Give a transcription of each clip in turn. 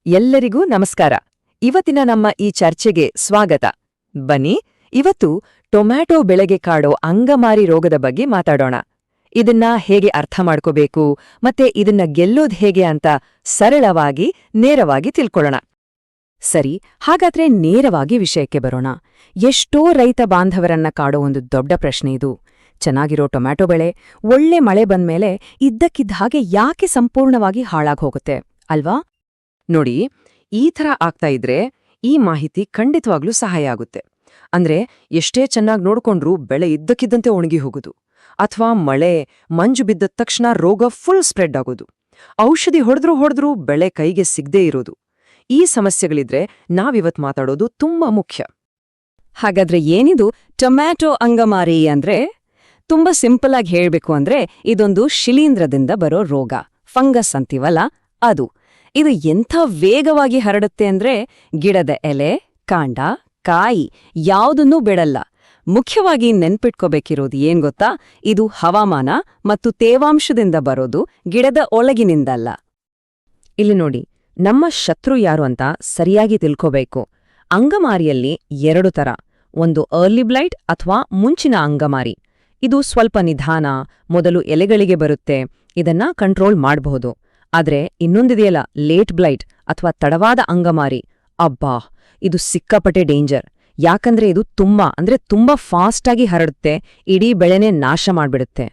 ಎಲ್ಲರಿಗೂ ನಮಸ್ಕಾರ. ಇವತ್ತಿನ ನಮ್ಮ ಈ ಚರ್ಚೆಗೆ ಸ್ವಾಗತ. ಬನ್ನಿ, ಇವತ್ತು ಟೊಮ್ಯಾಟೊ ಬೆಳೆಗೆ ಕಾಡೋ ಅಂಗಮಾರಿ ರೋಗದ ಬಗ್ಗೆ ಮಾತಾಡೋಣ. ಇದನ್ನ ಹೇಗೆ ಅರ್ಥ ಮಾಡ್ಕೋಬೇಕು ಮತ್ತೆ ಇದನ್ನ ಗೆಲ್ಲೋದ್ ಹೇಗೆ ಅಂತ ಸರಳವಾಗಿ ನೇರವಾಗಿ ತಿಳ್ಕೊಳ್ಳೋಣ. ಸರಿ, ಹಾಗಾದ್ರೆ ನೇರವಾಗಿ ವಿಷಯಕ್ಕೆ ಬರೋಣ. ಎಷ್ಟೋ ರೈತ ಬಾಂಧವರನ್ನ ಕಾಡೋ ಒಂದು ದೊಡ್ಡ ಪ್ರಶ್ನೆ ಇದು. ಚೆನ್ನಾಗಿರೋ ಟೊಮ್ಯಾಟೊ ಬೆಳೆ ಒಳ್ಳೆ ಮಳೆ ಬಂದ್ಮೇಲೆ ಇದ್ದಕ್ಕಿದ್ದ ಹಾಗೆ ಯಾಕೆ ಸಂಪೂರ್ಣವಾಗಿ ಹಾಳಾಗ್ಹೋಗುತ್ತೆ ಅಲ್ವಾ? ನೋಡಿ, ಈ ಥರ ಆಗ್ತಾ ಇದ್ರೆ ಈ ಮಾಹಿತಿ ಖಂಡಿತವಾಗ್ಲೂ ಸಹಾಯ ಆಗುತ್ತೆ. ಅಂದ್ರೆ ಎಷ್ಟೇ ಚೆನ್ನಾಗಿ ನೋಡ್ಕೊಂಡ್ರೂ ಬೆಳೆ ಇದ್ದಕ್ಕಿದ್ದಂತೆ ಒಣಗಿ ಹೋಗೋದು, ಅಥವಾ ಮಳೆ ಮಂಜು ಬಿದ್ದ ತಕ್ಷಣ ರೋಗ ಫುಲ್ ಸ್ಪ್ರೆಡ್ ಆಗೋದು, ಔಷಧಿ ಹೊಡೆದ್ರೂ ಬೆಳೆ ಕೈಗೆ ಸಿಗದೇ ಇರೋದು. ಈ ಸಮಸ್ಯೆಗಳಿದ್ರೆ ನಾವಿವತ್ ಮಾತಾಡೋದು ತುಂಬಾ ಮುಖ್ಯ. ಹಾಗಾದ್ರೆ ಏನಿದು ಟೊಮ್ಯಾಟೊ ಅಂಗಮಾರಿ ಅಂದ್ರೆ? ತುಂಬಾ ಸಿಂಪಲ್ ಆಗಿ ಹೇಳ್ಬೇಕು ಅಂದ್ರೆ ಇದೊಂದು ಶಿಲೀಂಧ್ರದಿಂದ ಬರೋ ರೋಗ, ಫಂಗಸ್ ಅಂತೀವಲ್ಲ ಅದು. ಇದು ಎಂಥ ವೇಗವಾಗಿ ಹರಡುತ್ತೆ ಅಂದ್ರೆ ಗಿಡದ ಎಲೆ, ಕಾಂಡ, ಕಾಯಿ ಯಾವುದನ್ನೂ ಬಿಡಲ್ಲ. ಮುಖ್ಯವಾಗಿ ನೆನ್ಪಿಟ್ಕೋಬೇಕಿರೋದು ಏನ್ ಗೊತ್ತಾ? ಇದು ಹವಾಮಾನ ಮತ್ತು ತೇವಾಂಶದಿಂದ ಬರೋದು, ಗಿಡದ ಒಳಗಿನಿಂದಲ್ಲ. ಇಲ್ಲಿ ನೋಡಿ, ನಮ್ಮ ಶತ್ರು ಯಾರು ಅಂತ ಸರಿಯಾಗಿ ತಿಳ್ಕೋಬೇಕು. ಅಂಗಮಾರಿಯಲ್ಲಿ ಎರಡು ತರ. ಒಂದು ಅರ್ಲಿ ಬ್ಲೈಟ್ ಅಥವಾ ಮುಂಚಿನ ಅಂಗಮಾರಿ. ಇದು ಸ್ವಲ್ಪ ನಿಧಾನ, ಮೊದಲು ಎಲೆಗಳಿಗೆ ಬರುತ್ತೆ, ಇದನ್ನ ಕಂಟ್ರೋಲ್ ಮಾಡಬಹುದು. ಆದ್ರೆ ಇನ್ನೊಂದಿದೆಯಲ್ಲ, ಲೇಟ್ ಬ್ಲೈಟ್ ಅಥವಾ ತಡವಾದ ಅಂಗಮಾರಿ. ಅಬ್ಬಾ, ಇದು ಸಿಕ್ಕಾಪಟ್ಟೆ ಡೇಂಜರ್. ಯಾಕಂದ್ರೆ ಇದು ತುಂಬಾ ಫಾಸ್ಟ್ ಆಗಿ ಹರಡುತ್ತೆ, ಇಡೀ ಬೆಳೆನೇ ನಾಶ ಮಾಡ್ಬಿಡುತ್ತೆ.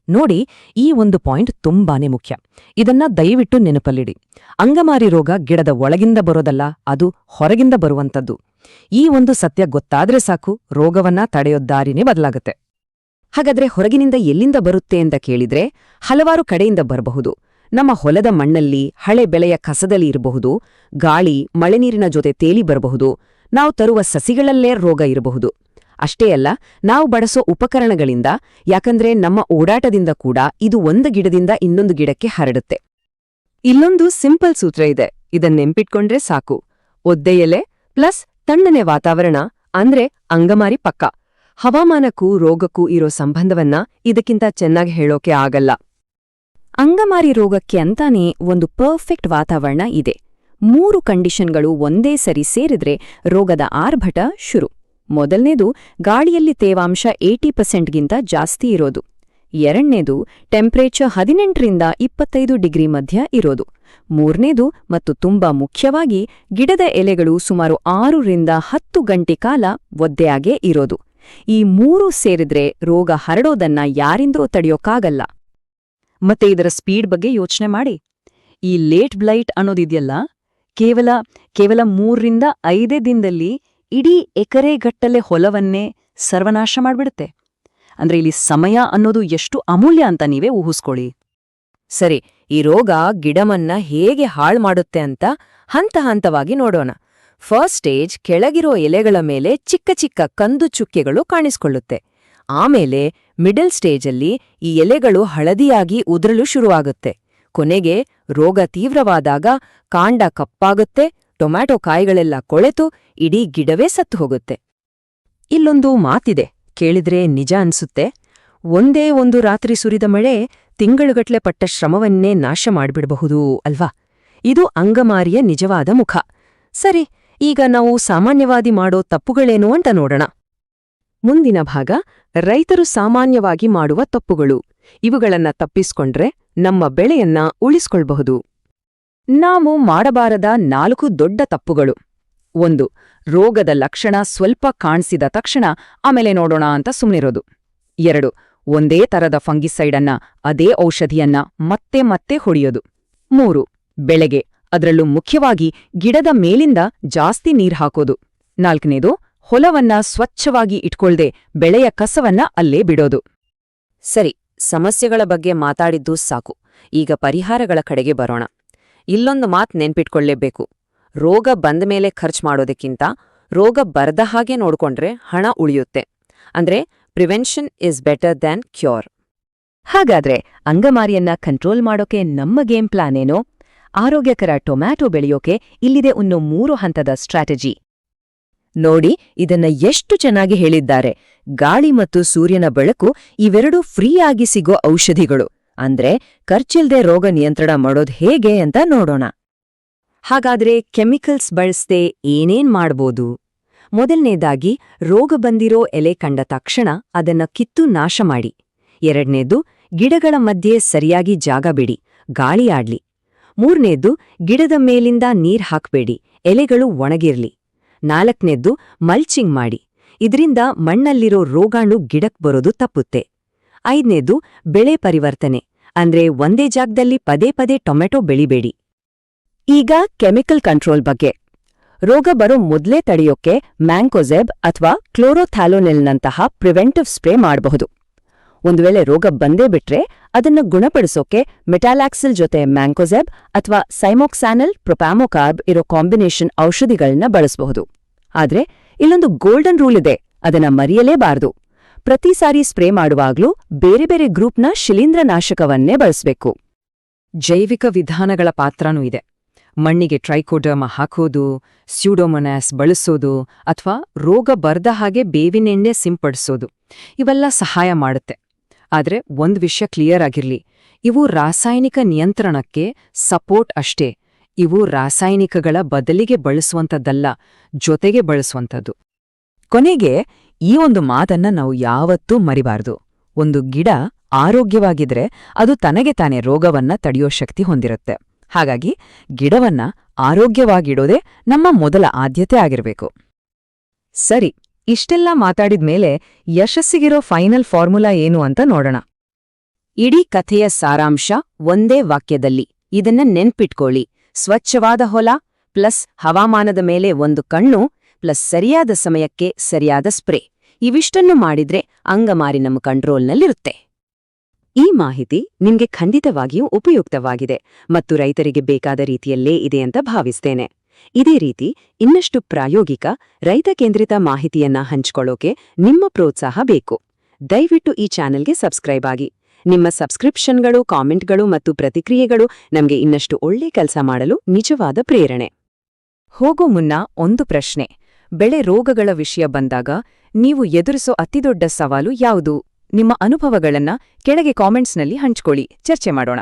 ನೋಡಿ, ಈ ಒಂದು ಪಾಯಿಂಟ್ ತುಂಬಾನೇ ಮುಖ್ಯ. ಇದನ್ನ ದಯವಿಟ್ಟು ನೆನಪಲ್ಲಿಡಿ. ಅಂಗಮಾರಿ ರೋಗ ಗಿಡದ ಒಳಗಿಂದ ಬರೋದಲ್ಲ, ಅದು ಹೊರಗಿಂದ ಬರುವಂತದ್ದು. ಈ ಒಂದು ಸತ್ಯ ಗೊತ್ತಾದ್ರೆ ಸಾಕು, ರೋಗವನ್ನ ತಡೆಯೋ ದಾರಿನೇ ಬದಲಾಗುತ್ತೆ. ಹಾಗಾದ್ರೆ ಹೊರಗಿನಿಂದ ಎಲ್ಲಿಂದ ಬರುತ್ತೆ ಅಂತ ಕೇಳಿದ್ರೆ ಹಲವಾರು ಕಡೆಯಿಂದ ಬರಬಹುದು. ನಮ್ಮ ಹೊಲದ ಮಣ್ಣಲ್ಲಿ, ಹಳೆ ಬೆಳೆಯ ಕಸದಲ್ಲಿ ಇರಬಹುದು, ಗಾಳಿ ಮಳೆನೀರಿನ ಜೊತೆ ತೇಲಿ ಬರಬಹುದು, ನಾವು ತರುವ ಸಸಿಗಳಲ್ಲೇ ರೋಗ ಇರಬಹುದು. ಅಷ್ಟೇ ಅಲ್ಲ, ನಾವು ಬಳಸೋ ಉಪಕರಣಗಳಿಂದ, ಯಾಕಂದ್ರೆ ನಮ್ಮ ಓಡಾಟದಿಂದ ಕೂಡ ಇದು ಒಂದು ಗಿಡದಿಂದ ಇನ್ನೊಂದು ಗಿಡಕ್ಕೆ ಹರಡುತ್ತೆ. ಇಲ್ಲೊಂದು ಸಿಂಪಲ್ ಸೂತ್ರ ಇದೆ, ಇದನ್ನ ನೆನ್ಪಿಟ್ಕೊಂಡ್ರೆ ಸಾಕು. ಒದ್ದೆ ಎಲೆ ಪ್ಲಸ್ ತಣ್ಣನೆ ವಾತಾವರಣ ಅಂದ್ರೆ ಅಂಗಮಾರಿ ಪಕ್ಕ. ಹವಾಮಾನಕ್ಕೂ ರೋಗಕ್ಕೂ ಇರೋ ಸಂಬಂಧವನ್ನ ಇದಕ್ಕಿಂತ ಚೆನ್ನಾಗಿ ಹೇಳೋಕೆ ಆಗಲ್ಲ. ಅಂಗಮಾರಿ ರೋಗಕ್ಕೆ ಅಂತಾನೆ ಒಂದು ಪರ್ಫೆಕ್ಟ್ ವಾತಾವರಣ ಇದೆ. 3 ಕಂಡೀಷನ್ಗಳು ಒಂದೇ ಸರಿ ಸೇರಿದ್ರೆ ರೋಗದ ಆರ್ಭಟ ಶುರು. ಮೊದಲನೇದು, ಗಾಳಿಯಲ್ಲಿ ತೇವಾಂಶ 80%ಗಿಂತ ಜಾಸ್ತಿ ಇರೋದು. ಎರಡನೇದು, ಟೆಂಪರೇಚರ್ 18ರಿಂದ 25 ಡಿಗ್ರಿ ಮಧ್ಯ ಇರೋದು. ಮೂರನೇದು ಮತ್ತು ತುಂಬಾ ಮುಖ್ಯವಾಗಿ, ಗಿಡದ ಎಲೆಗಳು ಸುಮಾರು 6ರಿಂದ 10 ಗಂಟೆ ಕಾಲ ಒದ್ದೆಯಾಗೇ ಇರೋದು. ಈ 3 ಸೇರಿದ್ರೆ ರೋಗ ಹರಡೋದನ್ನ ಯಾರಿಂದೂ ತಡೆಯೋಕ್ಕಾಗಲ್ಲ. ಮತ್ತೆ ಇದರ ಸ್ಪೀಡ್ ಬಗ್ಗೆ ಯೋಚನೆ ಮಾಡಿ. ಈ ಲೇಟ್ ಬ್ಲೈಟ್ ಅನ್ನೋದಿದೆಯಲ್ಲ, ಕೇವಲ 3ರಿಂದ 5 ದಿನದಲ್ಲಿ ಇಡೀ ಎಕರೆಗಟ್ಟಲೆ ಹೊಲವನ್ನೇ ಸರ್ವನಾಶ ಮಾಡ್ಬಿಡುತ್ತೆ. ಅಂದ್ರೆ ಇಲ್ಲಿ ಸಮಯ ಅನ್ನೋದು ಎಷ್ಟು ಅಮೂಲ್ಯ ಅಂತ ನೀವೇ ಊಹಿಸ್ಕೊಳ್ಳಿ. ಸರಿ, ಈ ರೋಗ ಗಿಡಮನ್ನ ಹೇಗೆ ಹಾಳು ಮಾಡುತ್ತೆ ಅಂತ ಹಂತ ಹಂತವಾಗಿ ನೋಡೋಣ. ಫಸ್ಟ್ ಸ್ಟೇಜ್, ಕೆಳಗಿರೋ ಎಲೆಗಳ ಮೇಲೆ ಚಿಕ್ಕ ಚಿಕ್ಕ ಕಂದು ಚುಕ್ಕೆಗಳು ಕಾಣಿಸ್ಕೊಳ್ಳುತ್ತೆ. ಆಮೇಲೆ ಮಿಡಲ್ ಸ್ಟೇಜಲ್ಲಿ ಈ ಎಲೆಗಳು ಹಳದಿಯಾಗಿ ಉದುರಲು ಶುರುವಾಗುತ್ತೆ. ಕೊನೆಗೆ ರೋಗ ತೀವ್ರವಾದಾಗ ಕಾಂಡ ಕಪ್ಪಾಗುತ್ತೆ, ಟೊಮ್ಯಾಟೊ ಕಾಯಿಗಳೆಲ್ಲ ಕೊಳೆತು ಇಡೀ ಗಿಡವೇ ಸತ್ತು ಹೋಗುತ್ತೆ. ಇಲ್ಲೊಂದು ಮಾತಿದೆ, ಕೇಳಿದ್ರೆ ನಿಜ ಅನ್ಸುತ್ತೆ. ಒಂದೇ ಒಂದು ರಾತ್ರಿ ಸುರಿದ ಮಳೆ ತಿಂಗಳುಗಟ್ಲೆ ಪಟ್ಟ ಶ್ರಮವನ್ನೇ ನಾಶ ಮಾಡ್ಬಿಡಬಹುದು ಅಲ್ವಾ? ಇದು ಅಂಗಮಾರಿಯ ನಿಜವಾದ ಮುಖ. ಸರಿ, ಈಗ ನಾವು ಸಾಮಾನ್ಯವಾದಿ ಮಾಡೋ ತಪ್ಪುಗಳೇನು ಅಂತ ನೋಡೋಣ. ಮುಂದಿನ ಭಾಗ, ರೈತರು ಸಾಮಾನ್ಯವಾಗಿ ಮಾಡುವ ತಪ್ಪುಗಳು. ಇವುಗಳನ್ನ ತಪ್ಪಿಸ್ಕೊಂಡ್ರೆ ನಮ್ಮ ಬೆಳೆಯನ್ನ ಉಳಿಸ್ಕೊಳ್ಬಹುದು. ನಾವು ಮಾಡಬಾರದ 4 ದೊಡ್ಡ ತಪ್ಪುಗಳು. 1. ರೋಗದ ಲಕ್ಷಣ ಸ್ವಲ್ಪ ಕಾಣಿಸಿದ ತಕ್ಷಣ ಆಮೇಲೆ ನೋಡೋಣ ಅಂತ ಸುಮ್ನಿರೋದು. 2. ಒಂದೇ ತರದ ಫಂಗಿಸೈಡನ್ನ, ಅದೇ ಔಷಧಿಯನ್ನ ಮತ್ತೆ ಮತ್ತೆ ಹೊಡೆಯೋದು. 3. ಬೆಳೆಗೆ, ಅದರಲ್ಲೂ ಮುಖ್ಯವಾಗಿ ಗಿಡದ ಮೇಲಿಂದ ಜಾಸ್ತಿ ನೀರ್ ಹಾಕೋದು. 4ನೇದು, ಹೊಲವನ್ನ ಸ್ವಚ್ಛವಾಗಿ ಇಟ್ಕೊಳ್ದೆ ಬೆಳೆಯ ಕಸವನ್ನ ಅಲ್ಲೇ ಬಿಡೋದು. ಸರಿ, ಸಮಸ್ಯೆಗಳ ಬಗ್ಗೆ ಮಾತಾಡಿದ್ದು ಸಾಕು. ಈಗ ಪರಿಹಾರಗಳ ಕಡೆಗೆ ಬರೋಣ. ಇಲ್ಲೊಂದು ಮಾತ್ ನೆನ್ಪಿಟ್ಕೊಳ್ಳೇಬೇಕು. ರೋಗ ಬಂದಮೇಲೆ ಖರ್ಚು ಮಾಡೋದಕ್ಕಿಂತ ರೋಗ ಬರದ ಹಾಗೆ ನೋಡ್ಕೊಂಡ್ರೆ ಹಣ ಉಳಿಯುತ್ತೆ. ಅಂದ್ರೆ prevention is better than cure. ಹಾಗಾದ್ರೆ ಅಂಗಮಾರಿಯನ್ನ ಕಂಟ್ರೋಲ್ ಮಾಡೋಕೆ ನಮ್ಮ ಗೇಮ್ ಪ್ಲಾನ್ ಏನೋ? ಆರೋಗ್ಯಕರ ಟೊಮ್ಯಾಟೊ ಬೆಳೆಯೋಕೆ ಇಲ್ಲಿದೆ ಒಂದು 3 ಹಂತದ ಸ್ಟ್ರಾಟಜಿ. ನೋಡಿ, ಇದನ್ನ ಎಷ್ಟು ಚೆನ್ನಾಗಿ ಹೇಳಿದ್ದಾರೆ. ಗಾಳಿ ಮತ್ತು ಸೂರ್ಯನ ಬೆಳಕು ಇವೆರಡೂ ಫ್ರೀಯಾಗಿ ಸಿಗೋ ಔಷಧಿಗಳು. ಅಂದ್ರೆ ಖರ್ಚಿಲ್ದೆ ರೋಗ ನಿಯಂತ್ರಣ ಮಾಡೋದು ಹೇಗೆ ಅಂತ ನೋಡೋಣ. ಹಾಗಾದ್ರೆ ಕೆಮಿಕಲ್ಸ್ ಬಳಸದೆ ಏನೇನ್ ಮಾಡ್ಬೋದು? ಮೊದಲನೇದಾಗಿ ರೋಗ ಬಂದಿರೋ ಎಲೆ ಕಂಡ ತಕ್ಷಣ ಅದನ್ನ ಕಿತ್ತು ನಾಶ ಮಾಡಿ. ಎರಡನೇದು, ಗಿಡಗಳ ಮಧ್ಯೆ ಸರಿಯಾಗಿ ಜಾಗ ಬಿಡಿ, ಗಾಳಿ ಆಡ್ಲಿ. ಮೂರನೇದು, ಗಿಡದ ಮೇಲಿಂದ ನೀರ್ ಹಾಕ್ಬೇಡಿ, ಎಲೆಗಳು ಒಣಗಿರ್ಲಿ. ನಾಲ್ಕನೇದ್ದು, ಮಲ್ಚಿಂಗ್ ಮಾಡಿ, ಇದರಿಂದ ಮಣ್ಣಲ್ಲಿರೋ ರೋಗಾಣು ಗಿಡಕ್ ಬರೋದು ತಪ್ಪುತ್ತೆ. ಐದನೇದು, ಬೆಳೆ ಪರಿವರ್ತನೆ, ಅಂದ್ರೆ ಒಂದೇ ಜಾಗದಲ್ಲಿ ಪದೇ ಪದೇ ಟೊಮೆಟೊ ಬೆಳಿಬೇಡಿ. ಈಗ ಕೆಮಿಕಲ್ ಕಂಟ್ರೋಲ್ ಬಗ್ಗೆ. ರೋಗ ಬರೋ ಮೊದ್ಲೇ ತಡೆಯೋಕೆ ಮ್ಯಾಂಕೋಜೆಬ್ ಅಥವಾ ಕ್ಲೋರೋಥ್ಯಾಲೋನಿಲ್ನಂತಹ ಪ್ರಿವೆಂಟಿವ್ ಸ್ಪ್ರೇ ಮಾಡಬಹುದು. ಒಂದು ವೇಳೆ ರೋಗ ಬಂದೇ ಬಿಟ್ರೆ ಅದನ್ನ ಗುಣಪಡಿಸೋಕೆ ಮೆಟಾಲಾಕ್ಸಿಲ್ ಜೊತೆ ಮ್ಯಾಂಕೋಜೆಬ್ ಅಥವಾ ಸೈಮೋಕ್ಸಾನಲ್ ಪ್ರೊಪ್ಯಾಮೋಕಾರ್ಬ್ ಇರೋ ಕಾಂಬಿನೇಷನ್ ಔಷಧಿಗಳನ್ನ ಬಳಸಬಹುದು. ಆದ್ರೆ ಇಲ್ಲೊಂದು ಗೋಲ್ಡನ್ ರೂಲ್ ಇದೆ, ಅದನ್ನ ಮರೆಯಲೇಬಾರದು. ಪ್ರತಿ ಸಾರಿ ಸ್ಪ್ರೇ ಮಾಡುವಾಗ್ಲೂ ಬೇರೆ ಬೇರೆ ಗ್ರೂಪ್ನ ಶಿಲೀಂಧ್ರನಾಶಕವನ್ನೇ ಬಳಸಬೇಕು. ಜೈವಿಕ ವಿಧಾನಗಳ ಪಾತ್ರನೂ ಇದೆ. ಮಣ್ಣಿಗೆ ಟ್ರೈಕೋಡರ್ಮ ಹಾಕೋದು, ಸ್ಯೂಡೋಮೊನಾಸ್ ಬಳಸೋದು ಅಥವಾ ರೋಗ ಬರ್ದ ಹಾಗೆ ಬೇವಿನೆಣ್ಣೆ ಸಿಂಪಡಿಸೋದು, ಇವೆಲ್ಲ ಸಹಾಯ ಮಾಡುತ್ತೆ. ಆದ್ರೆ ಒಂದ್ ವಿಷಯ ಕ್ಲಿಯರ್ ಆಗಿರ್ಲಿ, ಇವು ರಾಸಾಯನಿಕ ನಿಯಂತ್ರಣಕ್ಕೆ ಸಪೋರ್ಟ್ ಅಷ್ಟೇ. ಇವು ರಾಸಾಯನಿಕಗಳ ಬದಲಿಗೆ ಬಳಸುವಂಥದ್ದಲ್ಲ, ಜೊತೆಗೆ ಬಳಸುವಂಥದ್ದು. ಕೊನೆಗೆ ಈ ಒಂದು ಮಾತನ್ನ ನಾವು ಯಾವತ್ತೂ ಮರಿಬಾರ್ದು. ಒಂದು ಗಿಡ ಆರೋಗ್ಯವಾಗಿದ್ರೆ ಅದು ತನಗೆ ತಾನೇ ರೋಗವನ್ನ ತಡೆಯೋ ಶಕ್ತಿ ಹೊಂದಿರುತ್ತೆ. ಹಾಗಾಗಿ ಗಿಡವನ್ನ ಆರೋಗ್ಯವಾಗಿಡೋದೇ ನಮ್ಮ ಮೊದಲ ಆದ್ಯತೆ ಆಗಿರಬೇಕು. ಸರಿ, ಇಷ್ಟೆಲ್ಲ ಮಾತಾಡಿದ್ಮೇಲೆ ಯಶಸ್ಸಿಗಿರೋ ಫೈನಲ್ ಫಾರ್ಮುಲಾ ಏನು ಅಂತ ನೋಡೋಣ. ಇಡೀ ಕಥೆಯ ಸಾರಾಂಶ ಒಂದೇ ವಾಕ್ಯದಲ್ಲಿ. ಇದನ್ನ ನೆನ್ಪಿಟ್ಕೊಳ್ಳಿ: ಸ್ವಚ್ಛವಾದ ಹೊಲ ಪ್ಲಸ್ ಹವಾಮಾನದ ಮೇಲೆ ಒಂದು ಕಣ್ಣು ಪ್ಲಸ್ ಸರಿಯಾದ ಸಮಯಕ್ಕೆ ಸರಿಯಾದ ಸ್ಪ್ರೇ. ಇವಿಷ್ಟನ್ನು ಮಾಡಿದ್ರೆ ಅಂಗಮಾರಿ ನಮ್ಮ ಕಂಟ್ರೋಲ್ನಲ್ಲಿರುತ್ತೆ. ಈ ಮಾಹಿತಿ ನಿಮ್ಗೆ ಖಂಡಿತವಾಗಿಯೂ ಉಪಯುಕ್ತವಾಗಿದೆ ಮತ್ತು ರೈತರಿಗೆ ಬೇಕಾದ ರೀತಿಯಲ್ಲೇ ಇದೆ ಅಂತ ಭಾವಿಸ್ತೇನೆ. ಇದೇ ರೀತಿ ಇನ್ನಷ್ಟು ಪ್ರಾಯೋಗಿಕ ರೈತ ಕೇಂದ್ರಿತ ಮಾಹಿತಿಯನ್ನ ಹಂಚ್ಕೊಳ್ಳೋಕೆ ನಿಮ್ಮ ಪ್ರೋತ್ಸಾಹ ಬೇಕು. ದಯವಿಟ್ಟು ಈ ಚಾನೆಲ್ಗೆ ಸಬ್ಸ್ಕ್ರೈಬ್ ಆಗಿ. ನಿಮ್ಮ ಸಬ್ಸ್ಕ್ರಿಪ್ಷನ್ಗಳು, ಕಾಮೆಂಟ್ಗಳು ಮತ್ತು ಪ್ರತಿಕ್ರಿಯೆಗಳು ನಮಗೆ ಇನ್ನಷ್ಟು ಒಳ್ಳೆ ಕೆಲಸ ಮಾಡಲು ನಿಜವಾದ ಪ್ರೇರಣೆ. ಹೋಗೋ ಮುನ್ನ ಒಂದು ಪ್ರಶ್ನೆ: ಬೆಳೆ ರೋಗಗಳ ವಿಷಯ ಬಂದಾಗ ನೀವು ಎದುರಿಸೋ ಅತಿದೊಡ್ಡ ಸವಾಲು ಯಾವುದು? ನಿಮ್ಮ ಅನುಭವಗಳನ್ನ ಕೆಳಗೆ ಕಾಮೆಂಟ್ಸ್ನಲ್ಲಿ ಹಂಚ್ಕೊಳ್ಳಿ, ಚರ್ಚೆ ಮಾಡೋಣ.